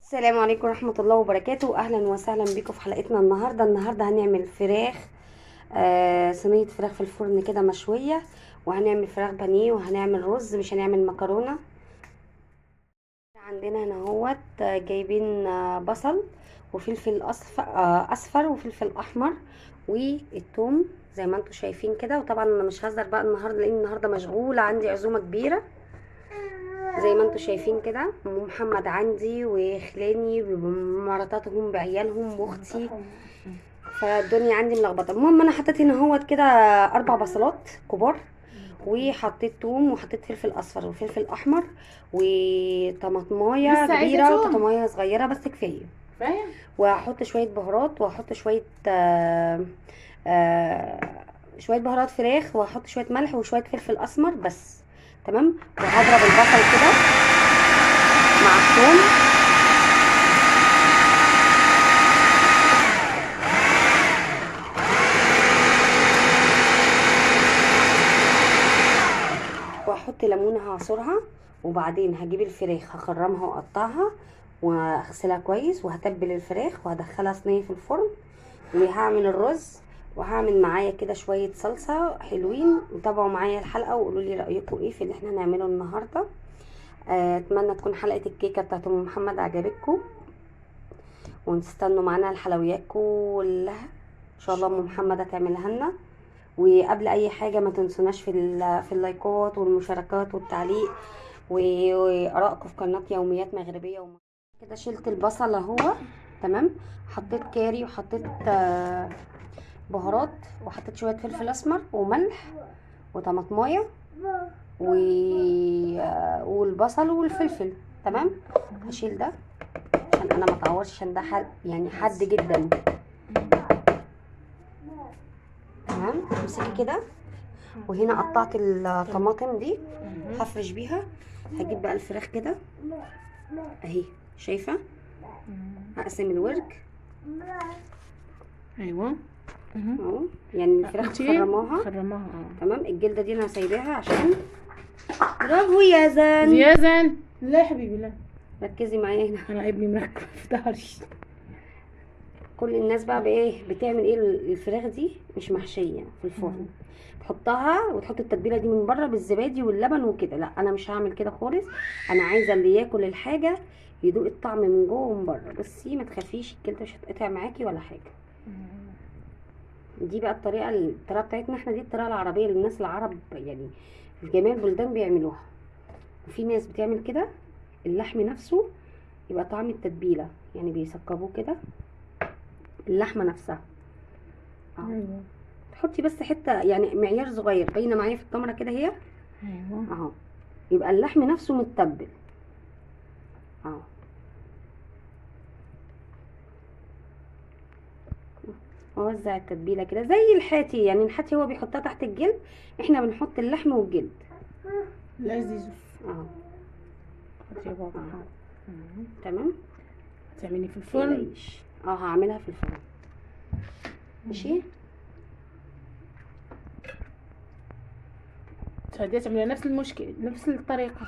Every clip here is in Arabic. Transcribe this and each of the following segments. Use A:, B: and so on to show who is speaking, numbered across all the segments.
A: السلام عليكم ورحمة الله وبركاته. أهلا وسهلا بكم في حلقتنا النهاردة هنعمل فراخ، صينية فراخ في الفرن كده مشوية، وهنعمل فراخ بانيه، وهنعمل رز، مش هنعمل مكرونة. عندنا هنا اهوت جايبين بصل وفلفل أصفر وفلفل أحمر والثوم زي ما انتم شايفين كده. وطبعا انا مش هزر بقى النهارده لان النهارده مشغولة، عندي عزومة كبيرة زي ما انتم شايفين كده. ام محمد عندي وخلاني بمراتاتهم بعيالهم واختي، فالدنيا عندي ملخبطه. المهم انا حطيت هنا اهوت كده 4 بصلات كبار، وحطيت توم، وحطيت فلفل اصفر وفلفل احمر وطماطمايه
B: لسه عايزة
A: كبيره
B: توم؟
A: وطماطمايه صغيره بس كفايه.
B: فاهم.
A: وهحط شويه بهارات، وهحط شويه آه شويه بهارات فراخ، وهحط شويه ملح وشويه فلفل اسمر بس. تمام. وهضرب البصل كده مع الثوم. واحط ليمونه هعصرها، وبعدين هجيب الفراخ هخرمها واقطعها واغسلها كويس، وهتبل الفراخ وهدخلها صينيه في الفرن، وهعمل الرز، وهعمل معايا كده شويه صلصه حلوين. وتابعوا معايا الحلقه وقولوا لي رايكم ايه في اللي احنا هنعمله النهارده. اتمنى تكون حلقه الكيكه بتاعت ام محمد عجبتكم، ونستنوا معانا الحلويات كلها ان شاء الله ام محمد هتعملها لنا. وقبل اي حاجه ما تنسوناش في اللايكات والمشاركات والتعليق وارائكم في قناه يوميات مغربيه. كده شلت البصل اهو. تمام. حطيت كاري، وحطيت بهارات، وحطيت شويه فلفل اسمر وملح وطماطمايه والبصل والفلفل. تمام. هشيل ده عشان انا ما اتعورش، عشان ده يعني حد جدا. تمام. امسكي كده. وهنا قطعت الطماطم دي هفرش بيها. هجيب بقى الفراخ كده اهي، شايفه؟ هقسم الورك
B: ايوه
A: اهو، يعني الفراخ خرماها. تمام. الجلده دي انا سايباها عشان برافو يا زن.
B: يا زن. لا يا حبيبي لا،
A: ركزي معايا هنا.
B: انا ابني مركب في ظهري.
A: كل الناس بقى بايه بتعمل ايه؟ الفراخ دي مش محشيه في الفرن، تحطها وتحط التتبيله دي من بره بالزبادي واللبن وكده. لا انا مش هعمل كده خالص. انا عايزه اللي ياكل الحاجه يدوق الطعم من جوه ومن بره. بصي ما تخافيش، الجلده مش هتقطع معاكي ولا حاجه. دي بقى الطريقه بتاعتنا احنا، دي الطريقه العربيه للناس العرب، يعني في جميع البلدان بيعملوها. وفي ناس بتعمل كده اللحم نفسه يبقى طعم التتبيله، يعني بيسكبوه كده اللحمه نفسها.
B: ايوه
A: تحطي بس حته يعني معيار صغير باينه معايا في التمره كده اهي
B: ايوه.
A: اهو، يبقى اللحم نفسه متبل اهو. اوزع التتبيله كده زي الحاتي، يعني الحاتي هو بيحطها تحت الجلد، احنا بنحط اللحم والجلد
B: لذيذ.
A: اهو.
B: يا بابا
A: تمام.
B: هتعملي في الفرن؟
A: متقلقيش. هعملها في الفرن. ماشي.
B: تهدي تعملي نفس المشكل نفس الطريقه.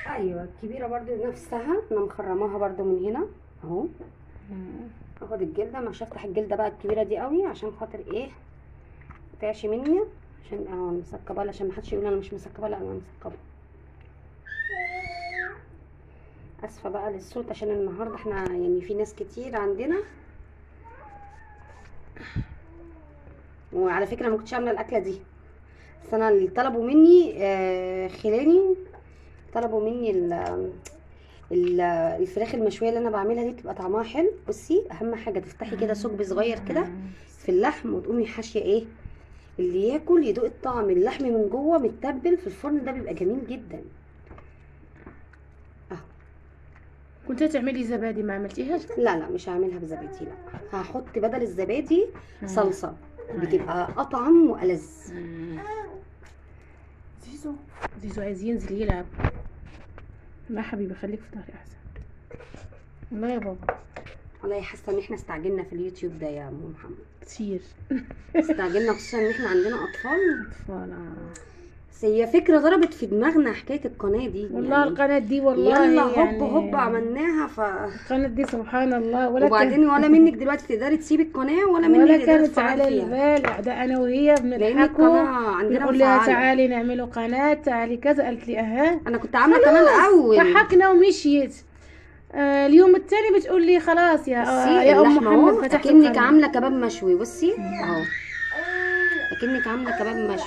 A: ايوه الكبيره برضو نفسها، انا مخرماها برضو من هنا اهو. اخد الجلده، مش هفتح الجلده بقى الكبيره دي قوي عشان خاطر ايه متقطعش مني، عشان اهو مسكبه، عشان محدش يقول انا مش مسكبه، لا انا مسكبه. اسفه بقى للصوت عشان النهارده احنا يعني في ناس كتير عندنا. وعلى فكره ما كنتش عامله الاكله دي، بس انا اللي طلبوا مني خلاني طلبوا مني الفراخ المشويه اللي انا بعملها دي بتبقى طعمها حلو. بصي اهم حاجه تفتحي كده ثقب صغير كده في اللحم، وتقومي حاشيه ايه اللي ياكل يدوق الطعم، اللحم من جوه متبل في الفرن، ده بيبقى جميل جدا.
B: كنت تعملي زبادي ما عملتيهاش؟
A: لا لا مش هعملها بزبادي، لا هحط بدل الزبادي صلصه، بتبقى اطعم والذ.
B: زيزو زيزو عايز ينزل يلعب. لا حبيبي خليك في ظهري احسن. لا يا بابا.
A: والله حاسه ان احنا استعجلنا في اليوتيوب ده يا ام محمد،
B: كتير.
A: استعجلنا خصوصا ان احنا عندنا اطفال.
B: اطفال
A: بس هي فكره ضربت في دماغنا حكايه القناه دي
B: والله
A: يعني.
B: القناة دي والله
A: يلا هوب
B: يعني
A: هوب عملناها
B: القناة دي سبحان الله، ولا
A: وبعدين ولا منك دلوقتي تقدري تسيبي القناه ولا منك
B: ولا
A: تقدري
B: كانت
A: تتفرجي
B: على
A: فيها،
B: البال. ده انا وهي
A: لان
B: بنضحكوا،
A: القناه عندنا
B: بنقول لها
A: مفعله.
B: تعالي نعملوا قناة، تعالي كذا، قالت لي اها
A: انا كنت عامله كمان اول.
B: ضحكنا ومشيت. اليوم التاني بتقول لي خلاص يا
A: بصي
B: يا ام
A: اللحمه
B: محمد
A: اهو
B: فتحت
A: اكنك
B: القناة.
A: عامله كباب مشوي، بصي اهو اكنك عامله كباب مشوي.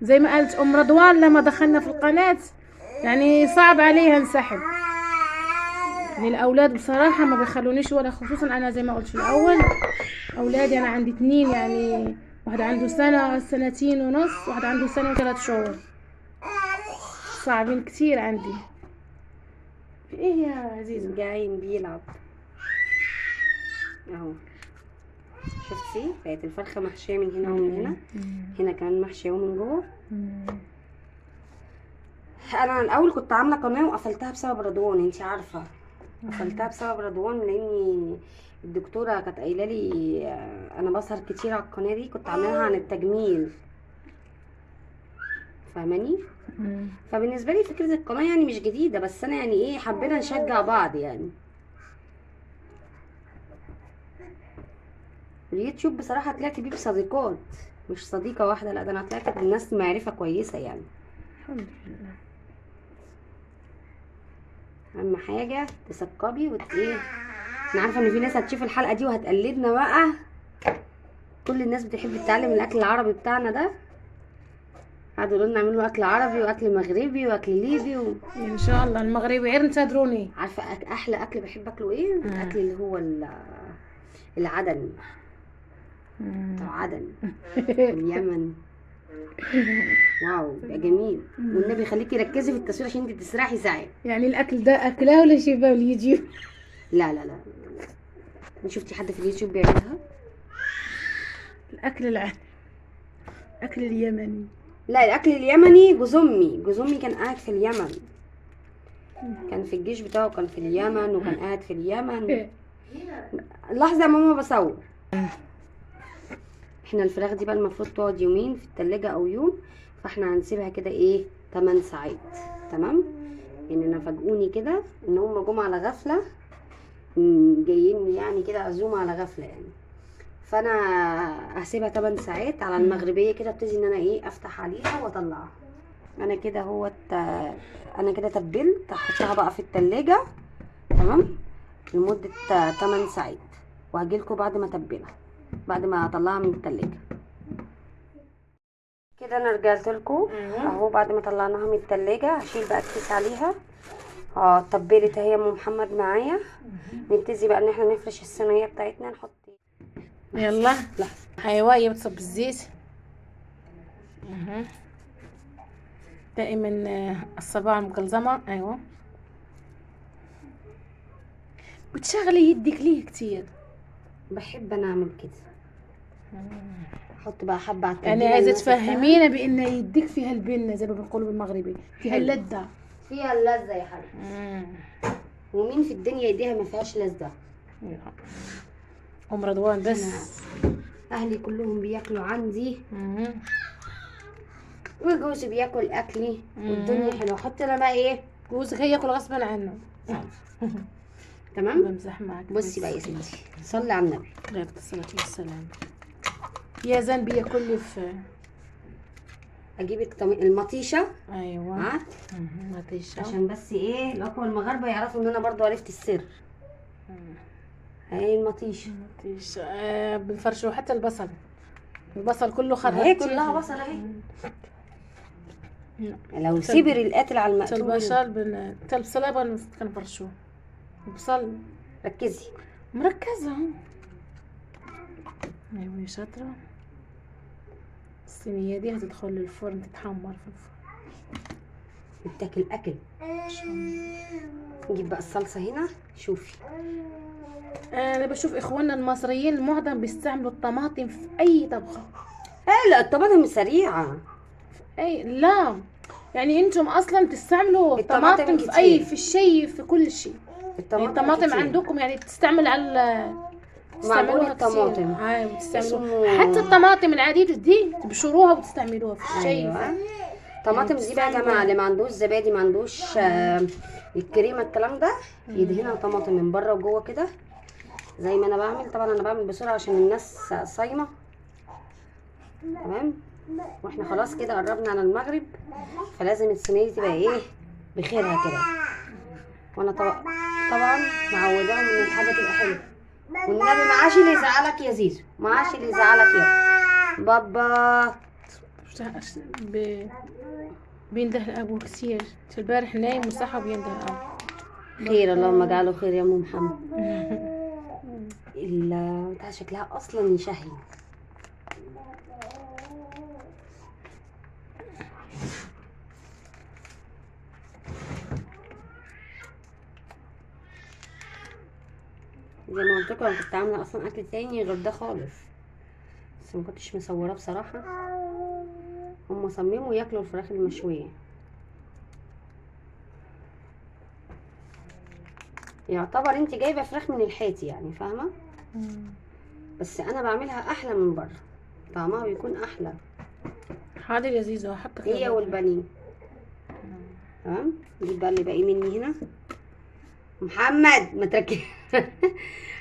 B: زي ما قالت ام رضوان لما دخلنا في القناة يعني صعب عليها انسحب. يعني الاولاد بصراحة ما بيخلونيش، ولا خصوصا انا زي ما قلت في الاول اولادي انا عندي 2 يعني، واحد عنده سنة 2.5 واحد عنده 1 سنة و3 شهور، صعبين كتير عندي. في ايه يا عزيزة؟
A: جايين بيلعب اهو. شفتي بقت الفرخه محشيه من هنا ومن هنا، هنا كمان محشيه ومن جوه. انا الاول كنت عامله قناه وقفلتها بسبب رضوان، انتي عارفه قفلتها بسبب رضوان، لاني الدكتوره كانت قايله لي انا بسهر كتير على القناه دي، كنت عاملاها عن التجميل فاهماني. فبالنسبه لي فكره القناه يعني مش جديده، بس انا يعني ايه حبينا نشجع بعض يعني. اليوتيوب بصراحه طلعت بيه بصديقات، مش صديقه واحده، لا ده انا طلعت بالناس معرفه كويسه يعني.
B: الحمد لله.
A: اهم حاجه تثقبي ايه. انا عارفه ان في ناس هتشوف الحلقه دي وهتقلدنا بقى، كل الناس بتحب تتعلم الاكل العربي بتاعنا ده، قعدوا يقولوا لنا نعملوا اكل عربي واكل مغربي واكل ليبي
B: ان شاء الله المغربي غير تصدروني.
A: عارفه احلى اكل بحب اكله ايه؟ الاكل اللي هو العدني بتاع عدن اليمن. واو بيبقى جميل، والنبي خليكي ركزي في التصوير عشان انت تسرحي ساعات.
B: يعني الاكل ده اكلاه ولا شيء اليوتيوب؟
A: لا لا لا، شفتي حد في اليوتيوب بيعملها؟
B: الاكل الاكل اليمني.
A: لا الاكل اليمني جوز امي كان قاعد في اليمن، كان في الجيش بتاعه، كان في اليمن وكان قاعد في اليمن. لحظه يا ماما بصور. احنا الفراخ دي بقى المفروض تقعد يومين في التلاجة او يوم، فاحنا هنسيبها كده ايه 8 ساعات تمام. يعني انا فاجئوني كده ان هم جم على غفله، جايين يعني كده عزومه على غفله يعني، فانا هسيبها 8 ساعات على المغربيه كده، ابتدي ان انا ايه افتح عليها واطلعها. انا كده انا كده تبلت، هحطها بقى في التلاجة تمام لمده 8 ساعات، وهجيلكوا بعد ما اتبلها، بعد ما اطلعها من التلاجة. كده انا رجعت لكم اهو بعد ما طلعناها من التلاجة. هشيل بقى الكيس عليها. طبلت اهي ام محمد معايا. نبتدي بقى ان احنا نفرش الصينيه بتاعتنا، نحط
B: يلا
A: لحظه
B: حيوية بتصب الزيت. دائما الصباع مقلزمة. ايوه بتشغلي يدك ليه كتير؟
A: بحب انا اعمل كده. احط بقى حبه على
B: يعني عايزه تفهمينا بان يدك فيها البنه زي ما بنقولوا بالمغربي، فيها اللذه.
A: فيها اللذه يا حبيبي. ومين في الدنيا يديها ما فيهاش لذه؟
B: ام رضوان بس.
A: اهلي كلهم بياكلوا عندي وجوزي بياكل اكلي والدنيا حلوه. حط انا بقى ايه
B: جوزك هياكل غصبا عنه.
A: تمام.
B: بمزح معك.
A: بصي بقى يا ستي، صلي على النبي
B: عليه الصلاه والسلام. يا ذنبي ياكل لي في
A: اجيب المطيشه.
B: ايوه
A: ها
B: مطيشه
A: عشان بس ايه الاخوه المغاربه يعرفوا ان انا برضو عرفت السر. هاي المطيشه.
B: بنفرشوا حتى البصل كله خضر.
A: هي كلها بصل اهي. لو سبر القاتل على المقتول.
B: البصل كنفرشوه. البصل
A: ركزي.
B: مركزه. ايوه شاطره. الصينيه دي هتدخل للفرن تتحمر في الفرن.
A: بتاكل اكل. نجيب بقى الصلصه هنا. شوفي
B: انا بشوف اخواننا المصريين المعظم بيستعملوا الطماطم في اي طبخه.
A: لا الطماطم سريعه.
B: اي لا يعني انتم اصلا تستعملوا الطماطم في الشيء، في كل شيء. الطماطم عندكم يعني بتستعمل تستعملوها
A: الطماطم.
B: كتير. ايوه بتستعملوها،
A: اسمه-
B: حتى الطماطم العادية دي تبشروها وتستعملوها في الشاي.
A: ايوه طماطم دي بقى يا جماعه، اللي ما عندوش زبادي، ما عندوش الكريمه الكلام ده، يدهنها طماطم من بره وجوه كده زي ما انا بعمل. طبعا انا بعمل بسرعه عشان الناس صايمه. تمام. واحنا خلاص كده قربنا على المغرب، فلازم الصينيه تبقى ايه بخيرها كده. وانا طبعا معوداهم ان الحاجه تبقى حلوه. والنبي ما عاش اللي يزعلك يا زيزو، ما عاش اللي يزعلك يا بابا.
B: بينده الابو كتير، البارح نايم وصحى وبينده الابو.
A: خير، اللهم اجعله خير يا ام محمد. بتاع شكلها اصلا يشهي. زي ما قلت لكم انا كنت عامله اصلا اكل تاني غير ده خالص، بس ما كنتش مصوراه بصراحه. هم صمموا ياكلوا الفراخ المشويه. يعتبر انت جايبه فراخ من الحاتي يعني، فاهمه؟ بس انا بعملها احلى من بره، طعمها بيكون احلى.
B: حاضر يا زيزو هحط
A: هي والبانيه. تمام. نجيب بقى اللي باقي مني هنا. محمد ما تركزي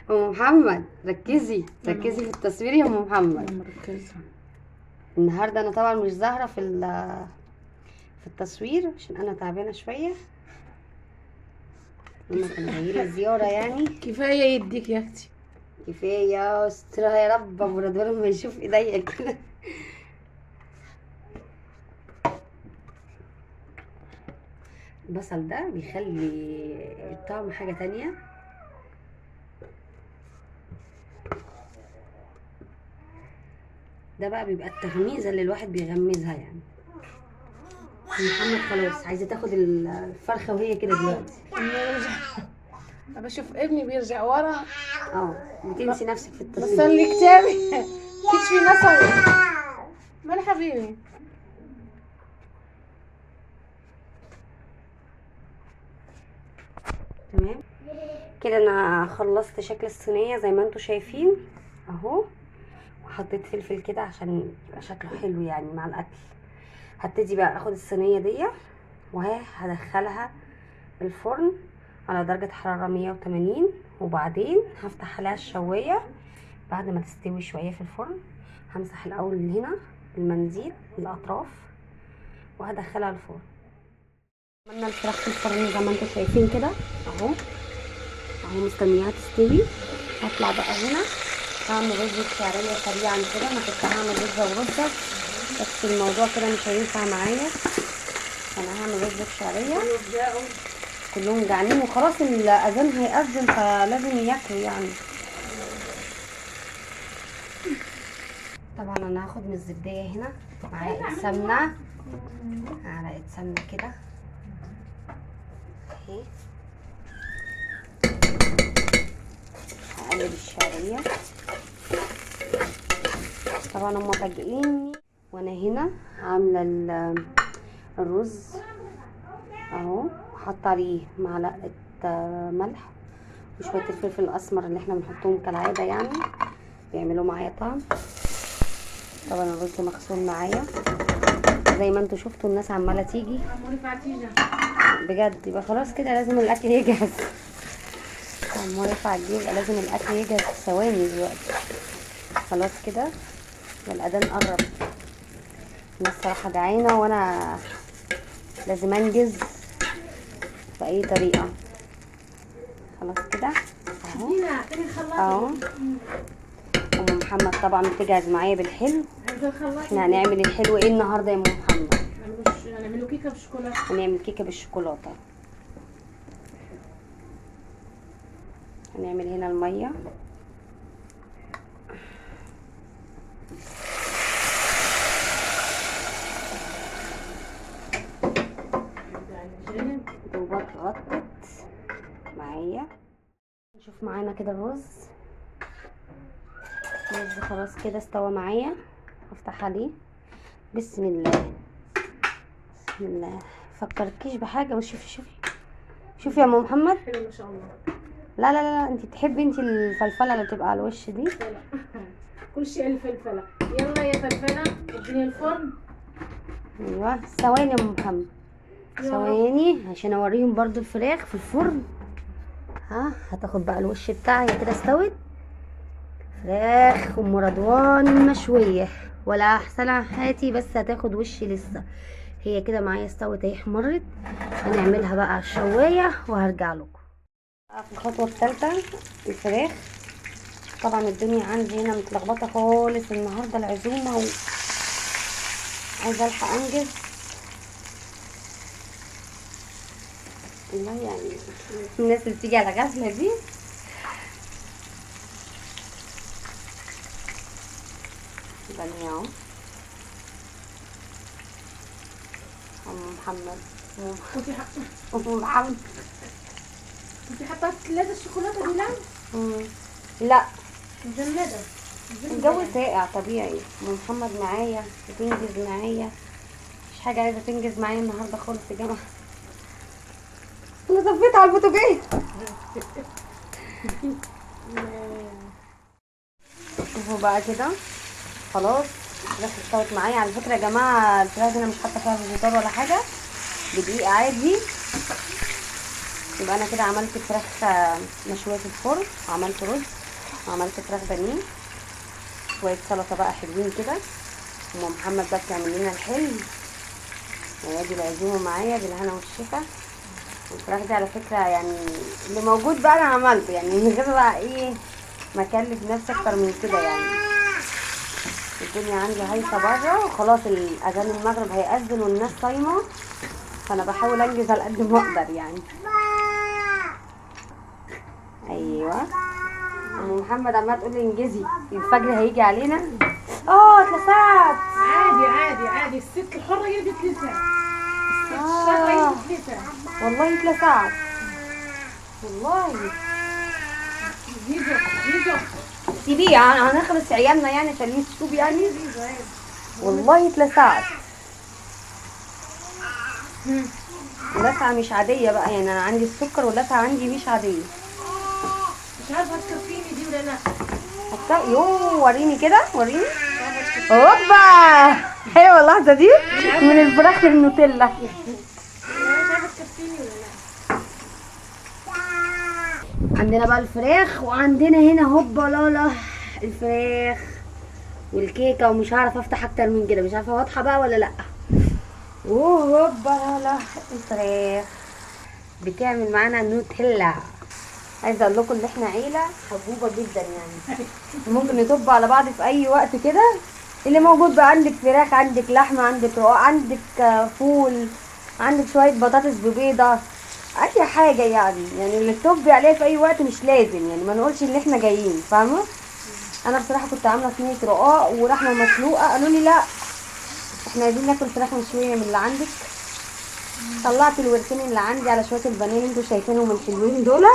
A: ام محمد ركزي في التصوير يا ام محمد.
B: مركزة
A: النهارده انا طبعا مش ظاهره في التصوير عشان انا تعبانه شويه. هما كانوا جايين زياره يعني.
B: كفاية يديك يا اختي.
A: كفايه يا استرها يا رب، ابو رضوان ما يشوف ايديا كده. البصل ده بيخلي الطعم حاجه تانية. ده بقى بيبقى التغميزه اللي الواحد بيغمزها يعني. محمد خلاص عايزه تاخد الفرخه وهي كده دلوقتي.
B: بشوف ابني بيرجع ورا.
A: بتنسي نفسك في التصوير.
B: بصلي كتابي كتفي نصري. مال حبيبي.
A: تمام كده انا خلصت شكل الصينيه زي ما انتم شايفين اهو، وحطيت فلفل كده عشان يبقى شكله حلو يعني مع الاكل. هبتدي بقى اخد الصينيه دي وهدخلها الفرن على درجه حراره 180، وبعدين هفتح عليها الشوايه بعد ما تستوي شويه في الفرن. همسح الاول من هنا بالمنديل الاطراف وهدخلها الفرن. عملنا الفراخ في الفرن زي ما انتم شايفين كده اهو مستنياها تستوي. هطلع بقى هنا هعمل رز بشعريه سريعا كده. انا كنت هعمل رزه ورزه بس الموضوع كده مش هينفع معايا، انا هعمل رز بشعريه. كلهم جعانين وخلاص الاذان هيأذن فلازم ياكلوا يعني. طبعا انا هاخد من الزبديه هنا معلقه سمنه، معلقه سمنه كده اهي. هقلب الشعريه. طبعا هم فاجئيني وانا هنا عامله الرز اهو، حاطه عليه معلقه ملح وشويه الفلفل الاسمر اللي احنا بنحطهم كالعاده يعني بيعملوا معايا طعم. طبعا الرز مغسول معايا زي ما انتوا شفتوا، الناس عماله تيجي بجد. يبقى خلاص كده لازم الاكل يجهز. عمال يرفع الجيب يبقى لازم الاكل يجهز في ثواني دلوقتي. خلاص كده الاذان قرب. الناس صراحه جعانه وانا لازم انجز باي طريقه. خلاص كده اهو ام محمد طبعا بتجهز معايا بالحلو. احنا هنعمل الحلو ايه النهارده يا ام محمد؟
B: هنعمله كيكه بالشوكولاته.
A: هنعمل كيكه بالشوكولاته. هنعمل هنا الميه دوبك غطت معايا. نشوف معانا كده الرز خلاص كده استوى معايا. هفتح عليه. بسم الله بسم الله. فكرتكيش بحاجه بس شوفي يا ام محمد.
B: حلو ما شاء الله.
A: لا لا لا، انت تحبي انت الفلفله اللي بتبقى على الوش دي.
B: كل شيء الفلفله. يلا يا فلفله اديني الفرن.
A: ايوه ثواني يا ام محمد، ثواني عشان اوريهم برضو الفراخ في الفرن. ها هتاخد بقى الوش بتاعها، هي كده استوت. فراخ ام رضوان مشويه ولا احسن حياتي، بس هتاخد وش لسه. هي كده معايا استوت اهي، احمرت. هنعملها بقى على الشوايه وهرجع لكم. في الخطوه الثالثه الفراخ. طبعا الدنيا عندي هنا متلخبطه خالص النهارده، العزومه عايزه الحق انجز. والله يعني الناس اللي بتيجي على غفله دي. بني اهو ام محمد
B: كنتي حاطه
A: ام محمد.
B: كنتي حاطه ثلاثه الشوكولاته دي؟
A: لا
B: مجمده.
A: الجو ساقع طبيعي. ام محمد معايا بتنجز معايا، مش حاجه عايزه تنجز معايا النهارده خالص يا جماعه. انا صفيت على البوتاجاز. شوفوا بقى كده خلاص الفراخ استوت معايا. على فكره يا جماعه الفراخ دي انا مش حاطه فيها فيجيتار ولا حاجه، بدقيق عادي. يبقى انا كده عملت فراخ مشويه في الفرن، وعملت رز، وعملت فراخ بانيه، شويه سلطه بقى حلوين كده. ام محمد بقى بتعمل لنا الحلو، وادي العزومه معايا بالهنا والشفا. الفراخ دي على فكره يعني اللي موجود بقى انا عملته، يعني من غير بقى ايه ما اكلف نفسي اكتر من كده. يعني الدنيا عندي هايصه بره، وخلاص الاذان المغرب هيأذن والناس صايمه، فانا بحاول انجز على قد ما اقدر يعني. ايوه ام محمد عماله تقول لي انجزي الفجر هيجي علينا. اتلسعت.
B: عادي عادي عادي، الست الحره هي اللي بتلسع. الشر هي اللي بتلسع.
A: والله اتلسعت والله.
B: زيزو
A: سيبيه يعني هنخلص عيالنا يعني عشان تشوف يعني. والله اتلسعت. اللسعة مش عادية بقى، يعني انا عندي السكر واللسعة عندي مش عادية.
B: مش عارفه تكفيني دي ولا لا.
A: وريني كده وريني. هوبا حلوه اللحظة دي من الفراخ للنوتيلا.
B: مش عارفه تكفيني ولا لا.
A: عندنا بقى الفراخ، وعندنا هنا هوبا لالا الفراخ والكيكه، ومش هعرف افتح اكتر من كده، مش عارفه واضحه بقى ولا لا. هوبا لالا الفراخ بتعمل معانا نوتيلا. عايزه اقول لكم ان احنا عيله حبوبه جدا يعني، ممكن نطب على بعض في اي وقت كده. اللي موجود بقى، عندك فراخ، عندك لحمه، عندك رقاق، عندك فول، عندك شويه بطاطس ببيضه، اي حاجه يعني اللي تطبي عليها في اي وقت، مش لازم يعني ما نقولش ان احنا جايين، فاهمه. انا بصراحه كنت عامله صينيه رقاق ولحمه مسلوقه، قالوا لي لا احنا عايزين ناكل فراخ مشويه من اللي عندك. طلعت الوركين اللي عندي على شويه البانيه اللي انتوا شايفينهم الحلوين دول،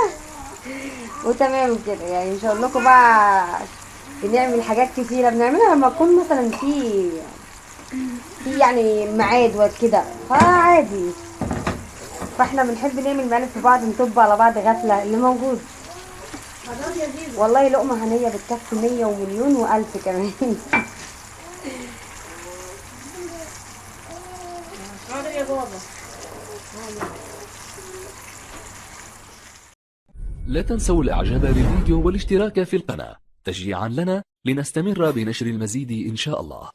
A: وتمام كده. يعني مش هقول لكم بقى بنعمل حاجات كتيره بنعملها لما اكون مثلا في يعني ميعاد وكده، فعادي. فاحنا بنحب نعمل مقالب في بعض، نطب على بعض غفله اللي موجود. والله لقمه هنيه بتكفي 100 ومليون والف كمان.
B: حاضر يا بابا.
C: لا تنسوا الاعجاب بالفيديو والاشتراك في القناة تشجيعا لنا لنستمر بنشر المزيد إن شاء الله.